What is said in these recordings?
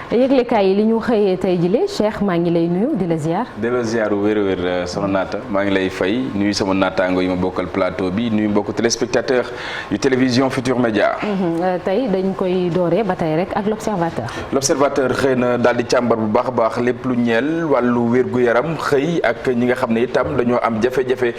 yëglekaay yi li ñu xëyee tey jile Cheikh maa ngi lay nuyu di la ziar. di la ziar wér-wér sama naata maa ngi lay fay nuyu sama naataango yi ma bokkal plateau bi nuyu mbokku téléspectateur yu télévision Futur Média. tey dañ koy dooree ba tey rek ak l'observateur. l'observateur xëy na daal di càmbar bu baax a baax lépp lu ñeel wàllu wér-gu-yaram xëy ak ñi nga xam ne itam dañoo am jafe-jafe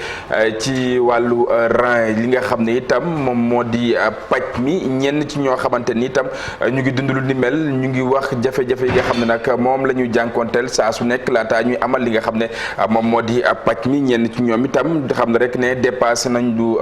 ci wàllu rein li nga xam ne itam moom moo di paj mi ñenn ci ñoo xamante ni itam ñu ngi dund lu ni mel ñu ngi wax jafe-jafe yi nga xam ne nag moom la ñuy jànkonteel saa su nekk laataa ñuy amal li nga xam ne moom moo di paj mi ñenn ci ñoom itam xam ne rek ne dépassé nañ lu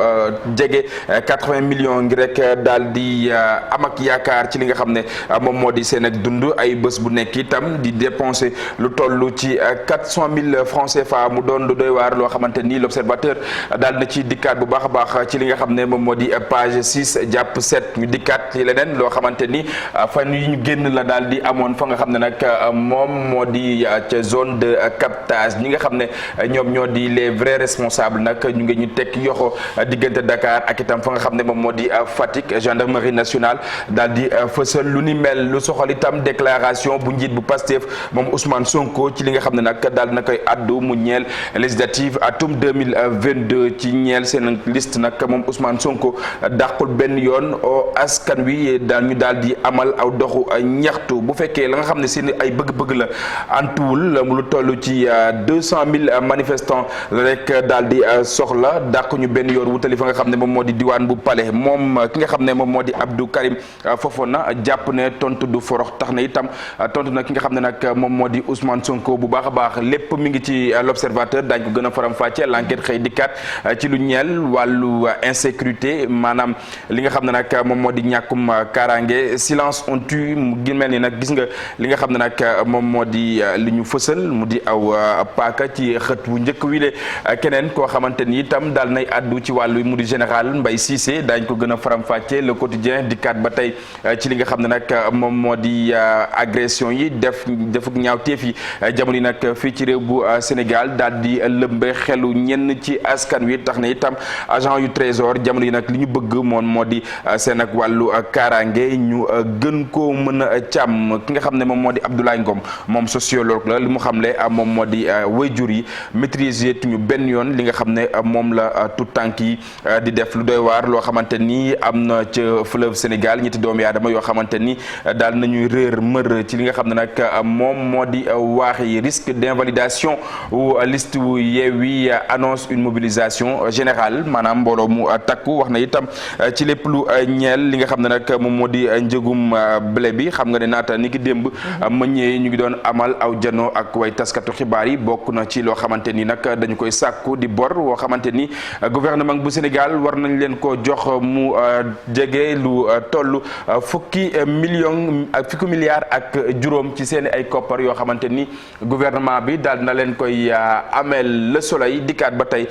jege 80 millions ngi rek daal di am ak yaakaar ci li nga xam ne moom moo di seen ak dund ay bés bu nekk itam di dépenser lu toll ci 400 000 francs CFA mu doon lu doy waar loo xamante ni l'observateur daal na ci dikkaat bu baax a baax ci li nga xam ne moom moo di page 6 jàpp 7 ñu dikkaat ci leneen loo xamante ni fan yi ñu génn la daal di amoon fa nga xam ne nag moom moo di ca zone de captage ñi nga xam ne ñoom ñoo di les vrais responsables nag ñu ngi ñu teg yoxo diggante Dakar ak itam fa nga xam ne moom moo di Fatick gendarmerie nationale daal di fësal lu ni mel lu soxal itam déclaration bu njiit bu Pastef moom Ousmane Sonko ci li nga xam ne nag daal na koy addu mu ñeel législative atum 2022 ci ñeel seen liste nag moom Ousmane Sonko dàqul benn yoon askan wi ñu daal di amal aw doxu ñaxtu bu fekkee la nga xam ne seen ay bëgg-bëgg la antuwul lu toll ci 200 000 manifestants rek daal di soxla dàq ñu benn yoon wutali fa nga xam ne moom moo di diwaan bu Palais moom ki nga xam ne moom moo di Abdou Karim Fofana jàpp ne tontu du forox tax na itam tontu na ki nga xam ne nag moom moo di Ousmane Sonko bu baax a baax lépp mi ngi ci l'observateur daañu ko gën a faram-fàccee l'enquête xëy dikkaat ci lu ñeel wàllu insécurité maanaam li nga xam ne nag moom moo di ñàkkum kaaraange silence on tue mu gi mel ni nag gis nga li nga xam ne nag moom moo di li ñu fësal mu di aw paaka ci xët bu njëkk wile keneen koo xamante ni itam daal nay addu ci wàllu mu di général Mbaye Cissé daañ ko gën a faram-fàccee le quotidien dikkaat ba tey ci li nga xam ne nag moom moo di agression yi defuk ñaawteef yi jamono yi nag fii ci réew bu Sénégal daal di lëmbe xelu ñenn ci askan wi tax na itam agent yu trésor jamono yi nag li ñu bëgg moom moo di seen ak wàllu kaaraange ñu gën koo mën a càmm ki nga xam ne moom moo di Abdoulaye Ngom moom sociologue la li mu xamle moom moo di waajur yi maîtriser tuñu benn yoon li nga xam ne moom la tout tànk yi di def lu doy waar loo xamante ni am na ca fleuve Sénégal ñetti doomu aadama yoo xamante ni daal nañuy réer mër ci li nga xam ne nag moom moo di waax yi risque d'invalidation ou liste wu Yewwi annonce une mobilisation générale maanaam mbooloo mu takku wax na itam ci lépp lu ñeel li nga xam ne nag moom moo di njëgum blé bi xam nga ne naata ni ki démb mëññee ñu ngi doon amal aw jano ak way taskatu xibaar yi bokk na ci loo xamante ni nag dañu koy sàkku di bor woo xamante ni gouvernement bu Sénégal war nañ leen ko jox mu jege lu toll fukki milliards ak juróom ci seen ay koppar yoo xamante ni gouvernement bi daal na leen koy ameel Le Soleil dikkaat ba tey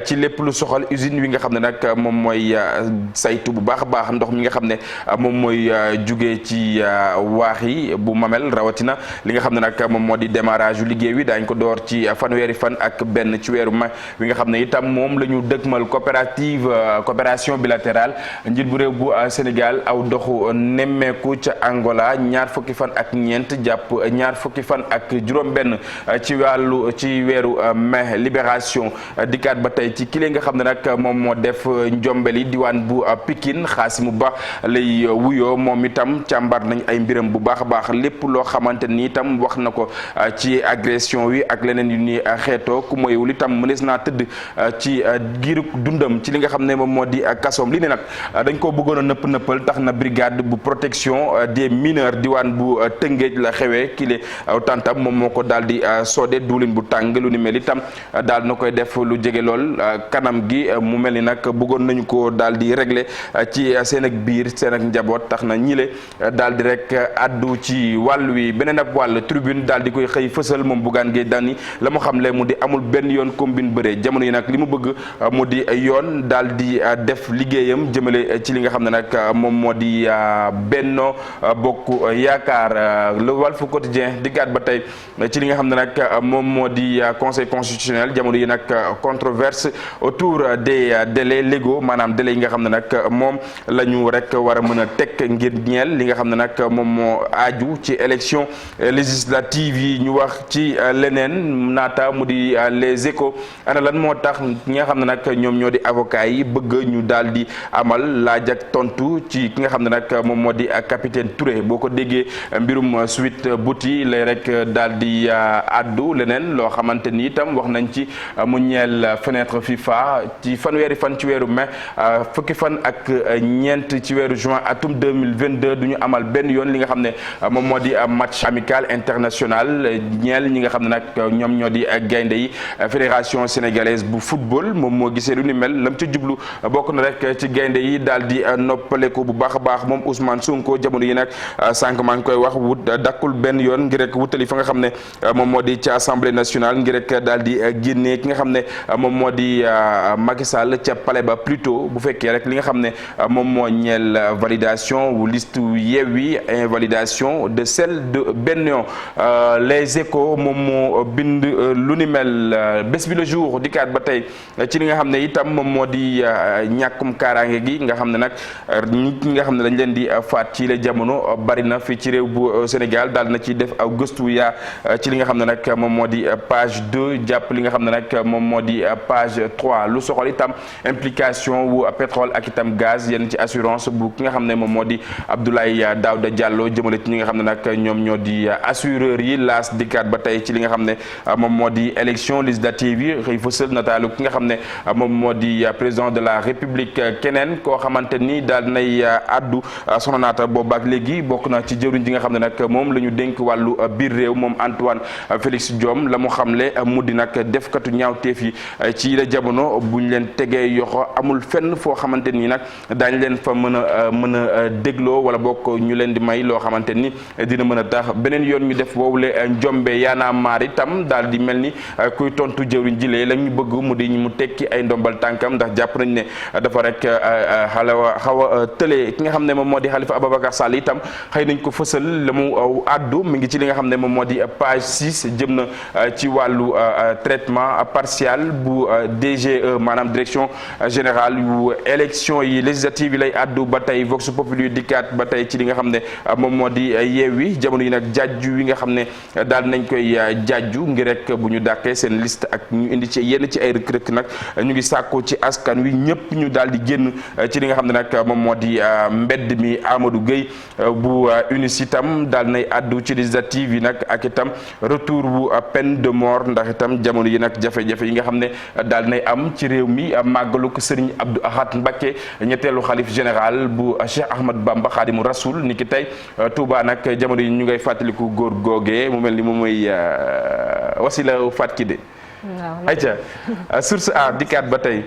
ci lépp lu soxal usine wi nga xam ne nag moom mooy saytu bu baax a baax ndox mi nga xam ne moom mooy jugee ci waax yi bu Mamel rawatina li nga xam ne nag moom moo di démarrage yu liggéey wi daañ ko door ci fanweeri fan ak benn ci weeru mai wi nga xam ne itam moom la ñu dëgmal coopération bilatérale njiit bu réew bu Sénégal aw doxu nemmeeku ca Angola ñaar fukki fan ak ñeent jàpp ñaar fukki fan ak juróom benn ci weeru mai libération dikkaat ba tey ci kile nga xam ne nag moom moo def njombeli diwaan bu Pikine Xaasimu Ba lay wuyoo moom itam càmbar nañ ay mbiram bu baax a baax lépp loo xamante ni itam wax na ko ci agression wi ak leneen yu ni xeetoo ku moywul itam mënees naa tëdd ci giiru dundam ci li nga xam ne moom moo di kasoom li ne nag dañ ko bëggoon a nëppal tax na brigade bu protection des mineurs diwaan bu Tëngéej la xewee kile tantam moom moo ko daal di soode duulin bu tàng lu ni mel itam daal na koy def lu jege lool kanam gi mu mel ni nag bëggoon nañu ko daal di régler ci seen ak biir seen ak njaboot tax na ñile daal di rek addu ci wàll wi beneen ab wàll tribune daal di koy xëy fësal moom Bougane Gueye Dany la mu xam le mu di amul benn yoon combine bëree jamono yi nag li mu bëgg mu di yoon daal di def liggéeyam jëmale ci li nga xam ne nag moom moo di Benno Bokk Yaakaar le Walf Quotidien diggaat ba tey ci li nga xam ne nag moom moo di conseil constitutionnel jamono yi nag controverse autour des délais légaux maanaam délais yi nga xam ne nag moom la ñu rek war a mën a teg ngir ñeel li nga xam ne nag moom moo aaju aju ci élection législative yi ñu wax ci leneen naata mu di les échos ana lan moo tax ñi nga xam ne nag ñoom ñoo di avocat yi bëgg ñu daal di amal laaj ak tontu ci ki nga xam ne nag moom moo di capitaine Touré boo ko déggee mbirum Sweet Beauty lay rek daal di addu leneen loo xamante ni itam wax nañ ci mu ñeel fenêtre FIFA ci fanweeri fan ci weeru mai fukki fan ak ñeent ci weeru juin atum 2022 du ñu amal benn yoon li nga xam ne moom moo di match amical international ñeel ñi nga xam ne nag ñoom ñoo di gaynde yi fédération sénégalaise bu football moom moo gisee lu ni mel lam ca jublu bokk na rek ci gaynde yi daal di noppaleku bu baax a baax moom Ousmane Sonko jamono yi nag sànq maa ngi koy wax wut dakkul benn yoon ngir rek wutali fa nga xam ne moom moo di ca assemblée nationale ngir rek daal di génnee ki nga xam ne moom moo di Macky Sall ca palais ba plutôt bu fekkee rek li nga xam ne moom moo ñeel validation wu liste Yewwi invalidation de celle de Benno les échos moom moo bind lu ni mel bés bi le jour dikkaat ba tey ci li nga xam ne itam moom moo di ñàkkum kaaraange gi nga xam ne nag nit ñi nga xam ne dañ leen di faat ci la jamono bari na fii ci réew bu Sénégal daal na ci def aw gëstu yaa ci li nga xam ne nag moom moo di page 2 jàpp li nga xam ne nag moom moo di page 3 lu soxal itam implication wu pétrole ak itam gaz yenn ci assurance bu ki nga xam ne moom moo di Abdoulaye Daouda Diallo jëmale ci ñi nga xam ne nag ñoom ñoo di assureur yi laas dikkaat ba tey ci li nga xam ne moom moo di élection législative yi xëy fësal nataalu ki nga xam ne moom moo di président de la république keneen koo xamante ni daal nay addu soxna naata boobaak léegi bokk na ci jëwriñ ji nga xam ne nag moom la ñu dénk wàllu biir réew moom Antoine Félix Diome la mu xamle mu di nag defkatu ñaawteef yi ci la jamono buñ leen tegee yoxo amul fenn foo xamante ni nag daañ leen fa mën a dégloo wala bokk ñu leen di may loo xamante ni dina mën a tax beneen yoon ñu def woowule njombe yaana maar itam daal di mel ni kuy tontu jëwriñ jilee la ñu bëgg mu di mu tekki ay ndombal tànkam ndax jàpp nañ ne dafa rek xaw a tëlee ki nga xam ne moom moo di Khalifa Ababacar Sall itam xëy nañ ko fësal la mu addu mi ngi ci li nga xam ne moom moo di page 6 jëm na ci wàllu traitement partial bu DGE maanaam direction générale yu élection yi législative yi lay addu ba tey Vox Populi dikkaat ba tey ci li nga xam ne moom moo di Yewwi jamono yi nag jajju yi nga xam ne daal nañ koy jajju ngir rek bu ñu dàqee seen liste ak ñu indi ci yenn ci ay rëkk-rëkk nag ñu ngi sàkkoo ci askan wi ñëpp ñu daal di génn ci li nga xam ne nag moom moo di mbedd mi Amadou Gueye bu UNIS itam daal nay addu ci législative yi nag ak itam retour bu peine de mort ndax itam jamono yi nag jafe-jafe yi nga xam ne daal nay am ci réew mi màggalu ko Serigne Abdou Ahad Mbacké ñetteelu xalif général bu Cheikh Ahmad Bamba Khadimu Rasoul ni ki tey Touba nag jamono yi ñu ngay fàttaliku góor googee mu mel ni moom mooy wasila faat ki de ayca source a dikkaat ba tey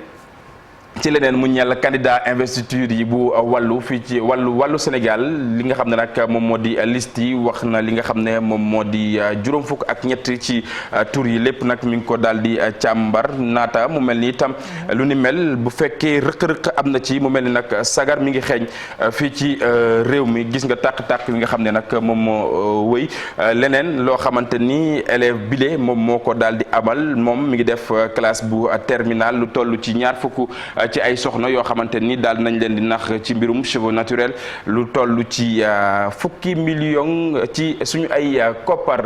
ci leneen mu ñeel candidat investiture yi bu wàllu fii ci wàllu Sénégal li nga xam ne nag moom moo di liste yi wax na li nga xam ne moom moo di juróom fukk ak ñett ci tur yi lépp nag mi ngi ko daal di càmbar naata mu mel ni itam lu ni mel bu fekkee rëq-rëq am na ci mu mel ni nag sagar mi ngi xeeñ fii ci réew mi gis nga tàq-tàq yi nga xam ne nag moom moo wëy leneen loo xamante ni élève bile moom moo ko daal di amal moom mi ngi def classe bu terminale lu toll ci ñaar fukk ci ay soxna yoo xamante ni daal nañ leen di nax ci mbirum cheveux naturel lu toll ci fukki million ci suñu ay koppar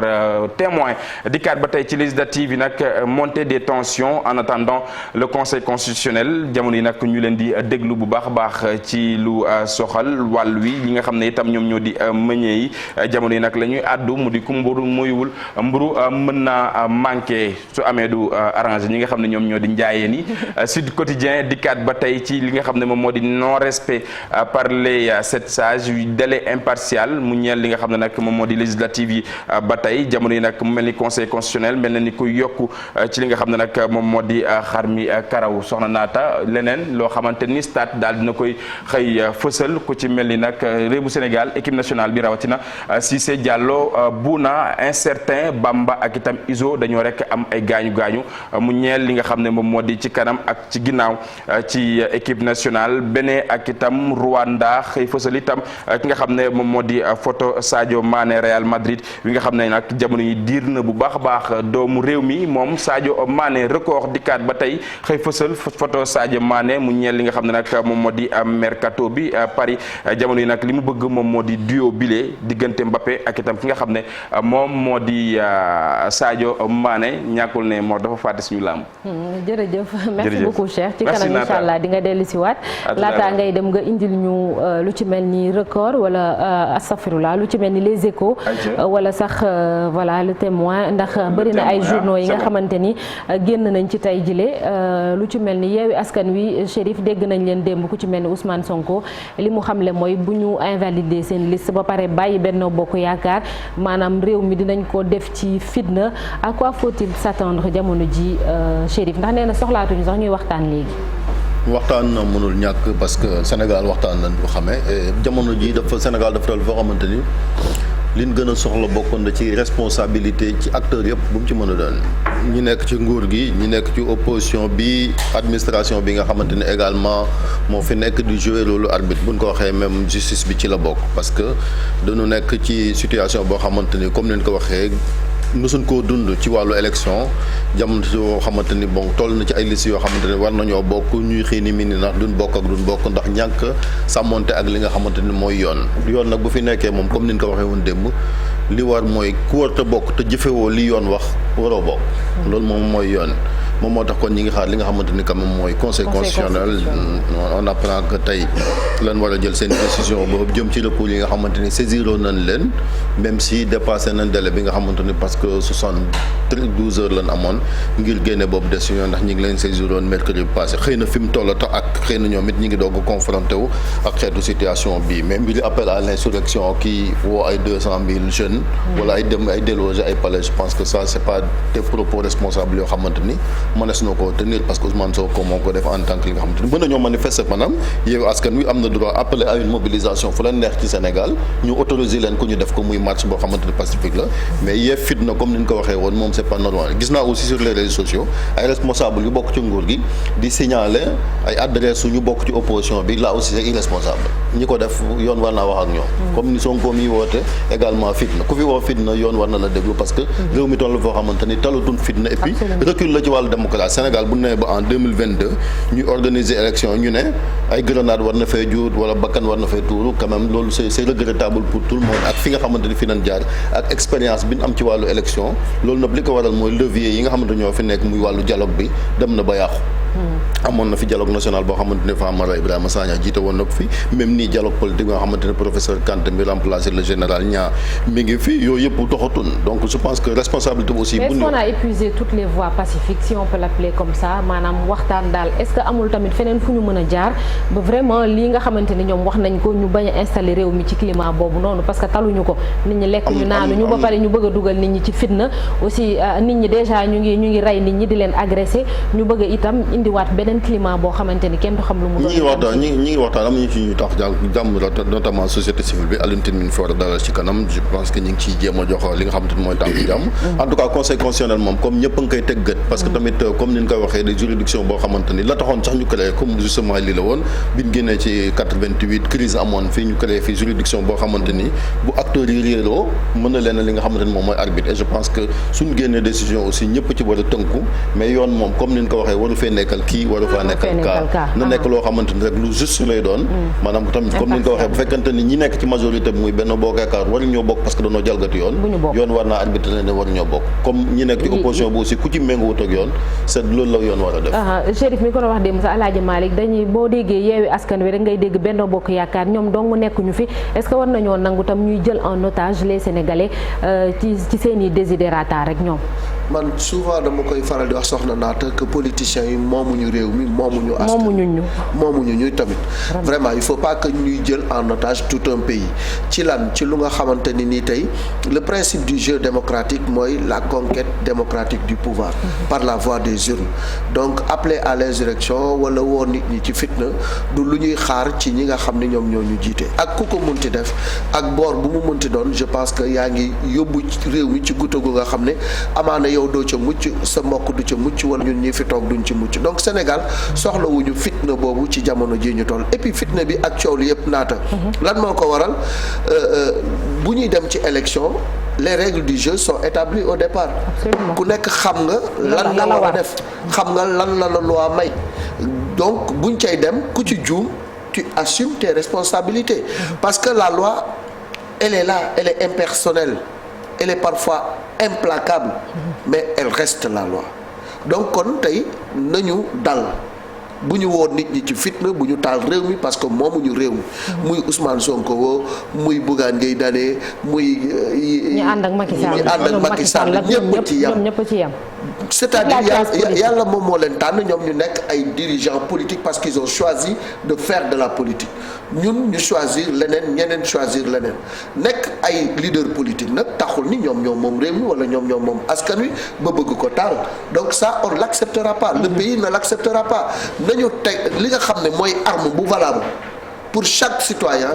témoin dikkaat ba tey ci législative yi nag montée des tensions en attendant le conseil constitutionnel jamono yi nag ñu leen di déglu bu baax a baax ci lu soxal wàll wi ñi nga xam ne itam ñoom ñoo di meññee yi jamono yi nag la ñuy àddu mu di ku mburu muyuwul mburu mën naa manqué su amee du arrangé ñi nga xam ne ñoom ñoo di njaayeen yi Sud Quotidien dikkaat ba tey ci li nga xam ne moom moo di non respect par les 7 sages yu délai impartial mu ñeel li nga xam ne nag moom moo di législative yi ba tey jamono yi nag mu mel ni conseil constitutionnel mel na ni ku yokku ci li nga xam ne nag moom moo di xar mi karaw soxna naata leneen loo xamante ni stade daal dina koy xëy fësal ku ci mel ni nag réewu Sénégal équipe nationale bi rawatina Cissé Diallo Bouna incertain Bamba ak itam Iso dañoo rek am ay gaañu mu ñeel li nga xam ne moom moo di ci kanam ak ci ginnaaw ci équipe nationale Bénin ak itam Rwanda xëy fësal itam ki nga xam ne moom moo di photo Sadio Mané Real Madrid wi nga xam ne nag jamono yi diir na bu baax a baax doomu réew mi moom Sadio Mané record dikkaat ba tey xëy fësal photo Sadio Mané mu ñeel li nga xam ne nag moom moo di mercato bi Paris jamono yi nag li mu bëgg moom moo di duo bile diggante Mbappé ak itam ki nga xam ne moom moo di Sadio Mané ñàkkul ne moo dafa fàtte suñu làmb. jërëjëf merci beaucoup Cheikh ci kanam incha allah di nga dellu si waat laataa ngay dem nga indil ñu lu ci mel ni record wala astafirullah lu ci mel ni les échos wala sax voilà le témoin ndax bëri na ay journaux yi nga xamante ni génn nañ ci tey jile lu ci mel ni yeewi askan wi Chérif dégg nañ leen démb ku ci mel ni Ousmane Sonko li mu xamle mooy bu ñu invalider seen liste ba pare bàyyi Benno Bokk Yaakaar maanaam réew mi dinañ ko def ci fitna à quoi faut-il s'attendre jamono ji Chérif ndax nee na soxlaatuñu sax ñuy waxtaan léegi. waxtaan mënul ñàkk parce que Sénégal waxtaan lañ ko xamee jamono ji dafa Sénégal dafa toll foo xamante ni liñ gën a soxla bokkoon na ci responsabilité ci acteurs yëpp bu mu ci mën a doon ñi nekk ci nguur gi ñi nekk ci opposition bi administration bi nga xamante ni également moo fi nekk di jouer rôle arbitre buñ ko waxee même justice bi ci la bokk parce que dañu nekk ci situation boo xamante ni comme ni ñu ko waxee mësuñ koo dund ci wàllu élection jamono yoo xamante ni bon toll na ci ay liste yoo xamante ni war nañoo bokk ñuy xëy ni mi ni ndax duñ bokk ak duñ bokk ndax ñàkk sàmmonte ak li nga xamante ni mooy yoon nag bu fi nekkee moom comme ni ñu ko waxee woon démb li war mooy ku war te bokk te jëfewoo li yoon wax waroo bokk loolu moom mooy yoon moom moo tax kon ñi ngi xaar li nga xamante ni quand même mooy conseil constitutionnel on apprend que tey lan war a jël seen décision boobu jëm ci recours yi nga xamante ni saisiroon nañ leen même si dépassé nañ délai bi nga xamante ni parce que 72 heures lañ amoon ngir génne boobu décision ndax ñi ngi leen saisiroon mercredi passé xëy na fi mu toll tax ak xëy na ñoom it ñi ngi doog a confronté wu ak xeetu situation bii mais mbiri appel à l'insurrection kii woo ay 200 000 jeunes wala ay dem ay déloger ay palais je pense que ça c'est pas des propos responsables yoo xamante ni mënees na koo tenir parce que Ousmane Sonko moo ko def en tant que li nga xamante ni mën nañoo manifester maanaam Yewwi Askan Wi am na droit appeler à une mobilisation fu leen neex ci Sénégal ñu autoriser leen ko ñu def ko muy marche boo xamante ni pacifique la mais yee fitna comme ni ñu ko waxee woon moom c'est pas normal gis naa aussi sur les réseaux sociaux ay responsables yu bokk ci nguur gi di signaler ay adresse ñu bokk ci opposition bi là aussi c'est irresponsable ñi ko def yoon war naa wax ak ñoom comme ni Sonko mi woote également fitna ku fi woo fitna yoon war na la déglu parce que réew mi toll foo xamante ni talatun fitna et puis recul la ci wàllu démocratie Sénégal bu nee ba en 2022 ñuy organiser élection ñu ne ay grenade war na fay juut wala bakkan war na fay tuuru quand même loolu c'est regrettable pour tout le monde ak fi nga xamante ni fi nañ jaar ak expérience bi ñu am ci wàllu élection loolu nag li ko waral mooy levier yi nga xamante ñoo fi nekk muy wàllu dialogue bi dem na ba yàqu amoon na fi dialogue national boo xamante ne Famara Ibrahima Sagna jiite woon na ko fi même nii dialogue politique nga xamante ne professeur Kanté mi remplacé le général Niang mi ngi fi yooyu yëpp doxatun donc je pense que responsabilité aussi. mais est-ce qu'on a épuisé toutes les voies pacifiques si on peut l'appeler comme ça maanaam waxtaan daal est-ce que amul tamit feneen fu ñu mën a jaar ba vraiment lii nga xamante ni ñoom wax nañ ko ñu bañ a installer réew mi ci climat boobu noonu parce que taluñu ko nit ñi lekk ñu naanu ñu ba pare ñu bëgg a dugal nit ñi ci fitna aussi nit ñi déjà ñu ngi rey nit ñi di leen agressé ñu bëgg itam indiwaat beneen climat boo xamante ni kenn du xam lu mu doon. ñi ngi waxtaan am nañu ci ñu tax jàmm notamment société civile bi Alioune Tine mi fi war a dalal ci kanam je pense que ñu ngi ciy jéem a jox li nga xamante ni mooy tànk jàmm en tout cas conseil constitutionnel moom comme ñëpp a ngi koy teg gët parce que tamit comme ni ñu koy waxee des juridictions boo xamante ni la taxoon sax ñu créé comme justement lii la woon biñ génnee ci 88 crise amoon fii ñu créé fii juridiction boo xamante ni bu acteurs yi réeroo mën na leen li nga xamante ni moom mooy arbitre et je pense que suñ génnee décision aussi ñëpp ci war a tënku mais yoon moom comme ni ñu ko waxee waru fee nekkal kii waru faa nekkal kaa na nekk loo xamante ni rek lu juste lay doon maanaam tamit comme ni ñu ko waxee bu fekkante ni ñi nekk ci majorité bi muy Benno Bokk Yaakaar waru ñoo bokk parce que dañoo jalgati yoon war naa arbitre ne waru ñoo bokk comme ñi nekk ci opposition bi aussi ku ci méngo wut ak yoon c'est loolu la yoon war a def Chérif mi ko doon wax démb sa Alaaji Malick dañuy boo déggee Yewwi Askan Wi rek ngay dégg Benno Bokk Yaakaar ñoom dong nekkuñu fi est-ce que war nañoo nangu tam ñuy jël en otage les Sénégalais ci seeni désidérata rek ñoom man souvent dama koy faral di wax soxna naata que politiciens yi moomuñu réew mi moomuñu askan moomuñu ñu tamit vraiment il faut pas que ñuy jël en otage tout un pays ci lu nga xamante ni nii tey le principe du jeu démocratique mooy la conquête démocratique du pouvoir par la voie des urnes donc appeler à l'insurrection wala woo nit ñi ci fitna du lu ñuy xaar ci ñi nga xam ne ñoom ñoo ñu jiite ak ku ko munti def ak boor bu mu munti doon je pense que yaa ngi yóbbu réew mi ci guddi gu nga xam ne amaana yow doo ca mucc sa mbokk du ca mucc wala ñun ñi fi toog duñ ci mucc donc Sénégal soxlawuñu fitna boobu ci jamono ji ñu toll et puis fitna bi ak coow li yëpp naata lan moo ko waral bu ñuy dem ci élection les règles du jeu sont établies au départ ku nekk xam nga lan nga war a def xam nga lan la loi may donc buñ cay dem ku ci juum tu assumes tes responsabilités parce que la loi elle est là, elle est impersonnelle, elle est parfois implacable, mais elle reste la loi. Donc kon tey nañu dal bu ñu woon nit ñi ci fitna bu ñu taal réew mi parce que moomuñu réew mi muy Ousmane Sonko muy Bougane Gueye Dany muy ñi ànd ak Macky Sall ñëpp ci yam c'est-à-dire yàlla moom moo leen tànn ñoom ñu nekk ay dirigeants politiques parce qu'ils ont choisi de faire de la politique ñun ñu choisir leneen ñeneen choisir leneen nekk ay leader politique nag taxul ni ñoom moom réew mi wala ñoom moom askan wi ba bëgg ko taal donc ça on l'acceptera pas le pays ne l'acceptera pas nañu teg li nga xam ne mooy arme bu valable pour chaque citoyen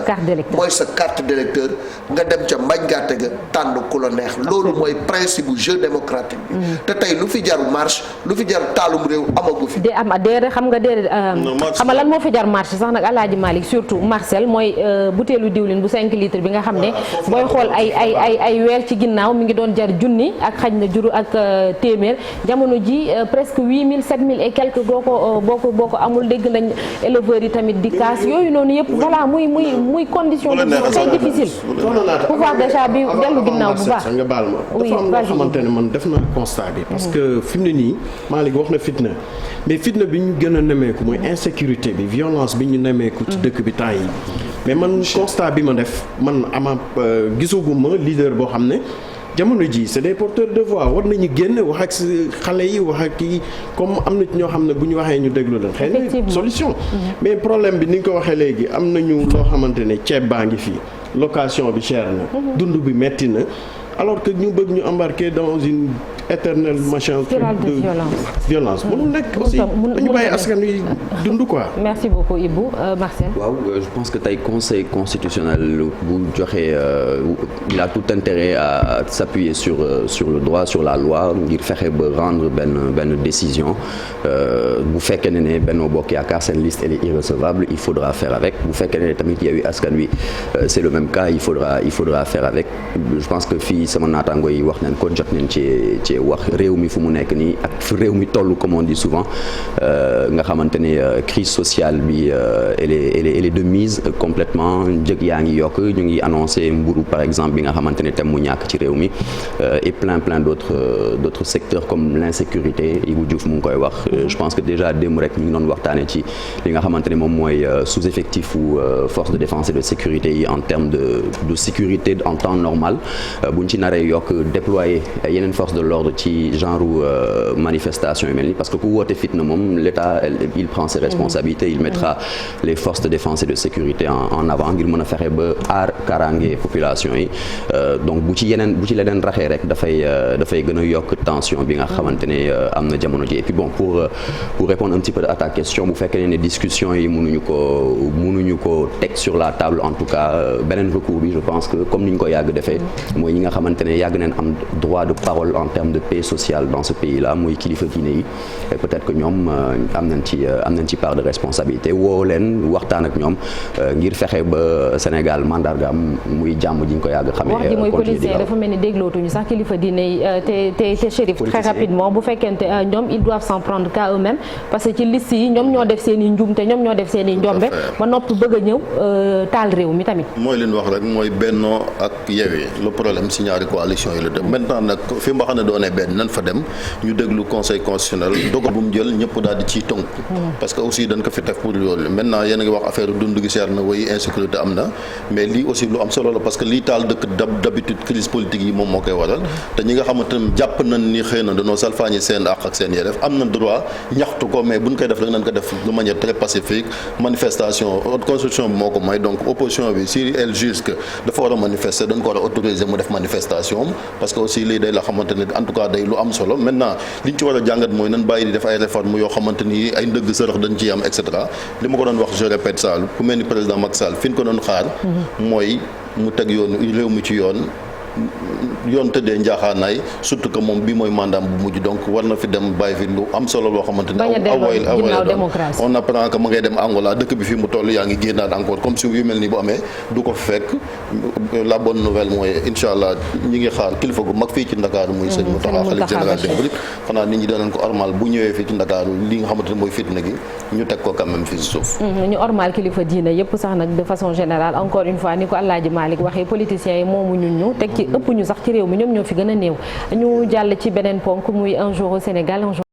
mooy sa carte d'électeur nga dem ca mbañ gàtte ga tànn ku la neex loolu mooy principe bu jeu démocratique bi te tey lu fi jar marche lu fi jar taalum réew amagu fi déedéet xam nga lan moo fi jar marche sax nag Alaaji Malick surtout Marcel mooy butéelu diwlin bu 5 litres bi nga xam ne booy xool ay weer ci ginnaaw mi ngi doon jar junni ak xaj na juru ak téeméer jamono ji presque 8000 7000 et quelques boo ko amul dégg nañ éleveurs yi tamit di kaas yooyu noonu yëpp voilà muy condition de vie très difficile pouvoir d'achat bi dellu ginnaaw bu baax nga baal ma dafa am loo xamante ne man def na constat bi parce que fi mu ne nii Malick wax na fitna mais fitna bi ñu gën a nemeeku mooy insécurité bi violence bi ñu nemeeku ci dëkk bi temps yi mais man constat bi ma def man gisaguma leader boo xam ne jamono ji c'est des porteurs de voix war nañu génn wax ak xale yi wax ak kii comme am na ci ñoo xam ne bu ñu waxee ñu déglu leen xëy na solution mais problème bi ni nga ko waxee léegi am nañu loo xamante ne ceeb baa ngi fii location bi cher na dund bi metti na alors que ñu bëgg ñu embarquer dans une éternelle machin de violence mënul nekk aussi dañu bàyyi askan wi dund quoi. Merci beaucoup Ibou Marcel. waaw je pense que tey conseil constitutionnel bu joxe il a tout intérêt à s'appuyer sur le droit sur la loi ngir fexe ba rendre benn décision bu fekkee ne Benno Bokk Yaakaar seen liste elle est irrecevable il faudra faire avec bu fekkee ne tamit Yewwi Askan Wi c'est le même cas il faudra faire avec je pense que fii sama naataango yi wax nañ ko jot nañ ci wax réew mi fu mu nekk nii ak fu réew mi toll comme on dit souvent nga xamante ne crise sociale bi elle est de mise complètement njëg yaa ngi yokk ñu ngi annoncé mburu par exemple bi nga xamante ne thème mu ñàkk ci réew mi et plein d'autres secteurs comme l'insécurité Ibou Diouf mu ngi koy wax je pense que déjà démb rek ñu ngi doon waxtaane ci li nga xamante ne moom mooy sous-effectif ou force de défense et de sécurité yi en termes de sécurité en temps normal buñ ci naree yokk déployer yeneen force de l'ordre ci genre manifestation yu mel ni parce que ku woote fitna moom l'État il prend ses responsabilités il mettra les forces de défense et de sécurité en avant ngir mën a fexe ba aar kaaraange population yi donc bu ci leneen raxee rek dafay gën a yokk tension bi nga xamante ne am na jamono ji et puis bon pour répondre un petit peu à ta question bu fekkee ne discussion yi mënuñu ko teg sur la table en tout cas beneen recours bi je pense que comme ni ñu ko yàgg defee mooy ñi nga xamante ne yàgg nañ am droit de parole en termes de paix sociale dans ce pays là muy kilifa diine yi et peut-être que ñoom am nañ ci part de responsabilité woo leen waxtaan ak ñoom ngir fexe ba Sénégal mandargaam muy jàmm ji ñu ko yàgg xamee. wax ji mooy policier dafa mel ni déglootuñu sax kilifa diine yi te Chérif très rapidement bu fekkente ñoom ils doivent s'en prendre qu'à eux-mêmes parce que ci liste yi ñoom ñoo def seen i njuumte ñoom ñoo def seen i njombe ba noppi bëgg a ñëw taal réew mi tamit. mooy leen wax rek mooy Benno ak Yewwi le problème si ñaari coalition yi la dem maintenant nag fi ma xam ne doonee benn nan fa dem ñu déglu conseil constitutionnel dogal bu mu jël ñëpp daal di ciy tënk parce que aussi dañ ko fi teg pour loolu maintenant yéen a ngi wax affaire dund gi seer na way insécurité am na mais lii aussi lu am solo la parce que lii taal dëkk d'habitude crise politique yi moom moo koy waral te ñi nga xamante ne jàpp nañ ni xëy na dañoo salfaañi seen àq ak seen yelleef am na droit ñaxtu ko mais buñ koy def rek nañ ko def de manière très pacifique manifestation constitution bi moo ko may donc opposition bi si elle juge que dafa war a manifester dañ ko war a autoriser mu def manifestation parce que aussi lii day la xamante ne en tout cas day lu am solo maintenant liñ ci war a jàngat mooy nan bàyyi di def ay réformes yoo xamante ni ay ndëgg sërëx dañ ciy am et cetera li ma ko doon wax je répète ça ku mel ni président Macky Sall fi ñu ko doon xaar mooy mu teg yoon réew mi ci yoon yoon tëddee njaaxaanaay surtout que moom bii mooy mandat bu mujj donc war na fi dem bàyyi fi lu am solo loo xamante ne on apprend que ma ngay dem Angola dëkk bi fi mu toll yaa ngi génnaat encore comme si yu mel nii bu amee du ko fekk. La bonne nouvelle mooy incha allah ñi ngi xaar kilifa gu mag fii ci Ndakaaru muy sëñ Mountakha xalifa général des mourides xanaa nit ñi danañ ko ormal bu ñëwee fii ci Ndakaaru li nga xamante ne mooy fitna gi ñu teg ko quand même fii si suuf. ñu ormal kilifa diina yëpp sax nag de façon générale encore une fois ni ko Alaaji Malick waxee politiciens yi moomu ñu teg ci ëpp ñu sax ci réew mi ñoom ñoo fi gën a néew ñu jàll ci beneen ponk muy un jour au Sénégal.